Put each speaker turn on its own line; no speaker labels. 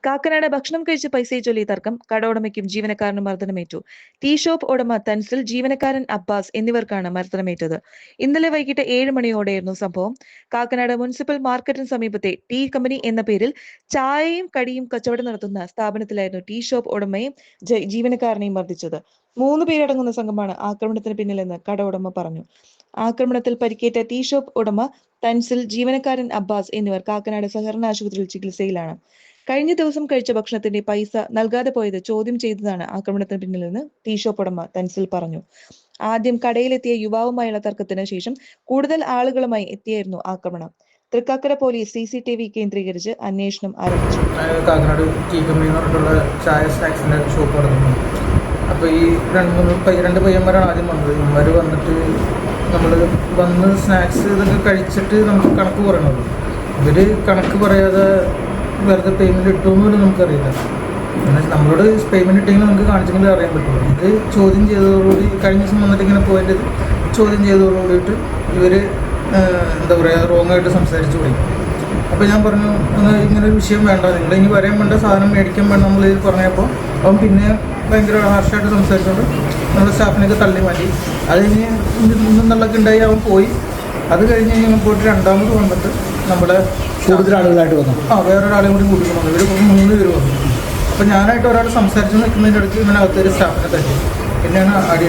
കാക്കനാട് ഭക്ഷണം കഴിച്ച് പൈസയെ ചൊല്ലി തർക്കം, കട ഉടമയ്ക്കും ജീവനക്കാരനും മർദ്ദനമേറ്റു. ടീ ഷോപ്പ് ഉടമ തൻസിൽ, ജീവനക്കാരൻ അബ്ബാസ് എന്നിവർക്കാണ് മർദ്ദനമേറ്റത്. ഇന്നലെ വൈകിട്ട് 7 മണിയോടെയായിരുന്നു സംഭവം. കാക്കനാട് മുനിസിപ്പൽ മാർക്കറ്റിന് സമീപത്തെ ടീ കമ്പനി എന്ന പേരിൽ ചായയും കടിയും കച്ചവടം നടത്തുന്ന സ്ഥാപനത്തിലായിരുന്നു ടീ ഷോപ്പ് ഉടമയും ജീവനക്കാരനെയും മർദ്ദിച്ചത്. 3 പേരടങ്ങുന്ന സംഘമാണ് ആക്രമണത്തിന് പിന്നിലെന്ന് കട ഉടമ പറഞ്ഞു. ആക്രമണത്തിൽ പരിക്കേറ്റ ടീ ഷോപ്പ് ഉടമ തൻസിൽ, ജീവനക്കാരൻ അബ്ബാസ് എന്നിവർ കാക്കനാട് സഹകരണ ആശുപത്രിയിൽ ചികിത്സയിലാണ്. കഴിഞ്ഞ ദിവസം കഴിച്ച ഭക്ഷണത്തിന്റെ പൈസ നൽകാതെ പോയത് ചോദ്യം ചെയ്തതാണ് ആക്രമണത്തിന് പിന്നിലെന്ന് ടീ ഷോപ്പ് ഉടമ തൻസിൽ പറഞ്ഞു. ആദ്യം കടയിലെത്തിയ യുവാവുമായുള്ള തർക്കത്തിന് ശേഷം കൂടുതൽ ആളുകളുമായി എത്തിയായിരുന്നു ആക്രമണം. തൃക്കാക്കര പോലീസ് CCTV കേന്ദ്രീകരിച്ച് അന്വേഷണം ആരംഭിച്ചു.
കാക്കനാട് ടീ കമ്പനി എന്ന് പറഞ്ഞിട്ടുള്ള ചായ സ്നാക്സിൻ്റെ ഷോപ്പ് നടത്തുന്നത്. അപ്പോൾ ഈ രണ്ട് പയ്യന്മാരാണ് ആദ്യം വന്നത്. ഇവന്മാർ വന്നിട്ട് നമ്മൾ വന്ന് സ്നാക്സ് ഇതൊക്കെ കഴിച്ചിട്ട് നമുക്ക് കണക്ക് പറയണത്. ഇവർ കണക്ക് പറയാതെ വെറുതെ പേയ്മെൻറ്റ് ഇട്ടുമെന്ന് പോലും നമുക്കറിയില്ല. എന്നാൽ നമ്മളോട് പേയ്മെൻറ്റ് ഇട്ടെങ്കിൽ നമുക്ക് കാണിച്ചെങ്കിലും അറിയാൻ പറ്റുള്ളൂ. ഇത് ചോദ്യം ചെയ്തതോടുകൂടി കഴിഞ്ഞ ദിവസം വന്നിട്ട് ഇങ്ങനെ പോയിട്ട് ചോദ്യം ചെയ്തതോടുകൂടിയിട്ട് ഇവർ എന്താ പറയുക റോങ് ആയിട്ട് സംസാരിച്ചു തുടങ്ങി. അപ്പോൾ ഞാൻ പറഞ്ഞു ഇങ്ങനൊരു വിഷയം വേണ്ട, നിങ്ങൾ ഇനി വരാൻ വേണ്ട, സാധനം മേടിക്കാൻ വേണ്ട നമ്മൾ ഇത് പറഞ്ഞപ്പോൾ അവൻ പിന്നെ ഭയങ്കര ഹാർഷായിട്ട് സംസാരിച്ചുകൊണ്ട് നമ്മുടെ സ്റ്റാഫിനൊക്കെ തള്ളി മാറ്റി. അത് കഴിഞ്ഞ് നിന്നുള്ളൊക്കെ ഉണ്ടായി അവൻ പോയി. അത് കഴിഞ്ഞ് പോയിട്ട് രണ്ടാമത് വന്നിട്ട് നമ്മളെ
കൂടുതൽ ആളുകളായിട്ട് വന്നു.
വേറൊരാളെയും കൂടി കൂട്ടിക്കൊണ്ടു. ഇവർ 3 പേര് വന്നു. അപ്പോൾ ഞാനായിട്ട് ഒരാൾ സംസാരിച്ച് നിൽക്കുന്നതിൻ്റെ ഇടയ്ക്ക് ഇങ്ങനെ അകത്തൊരു സ്റ്റാഫിനെ തട്ടി പിന്നെയാണ് അടി.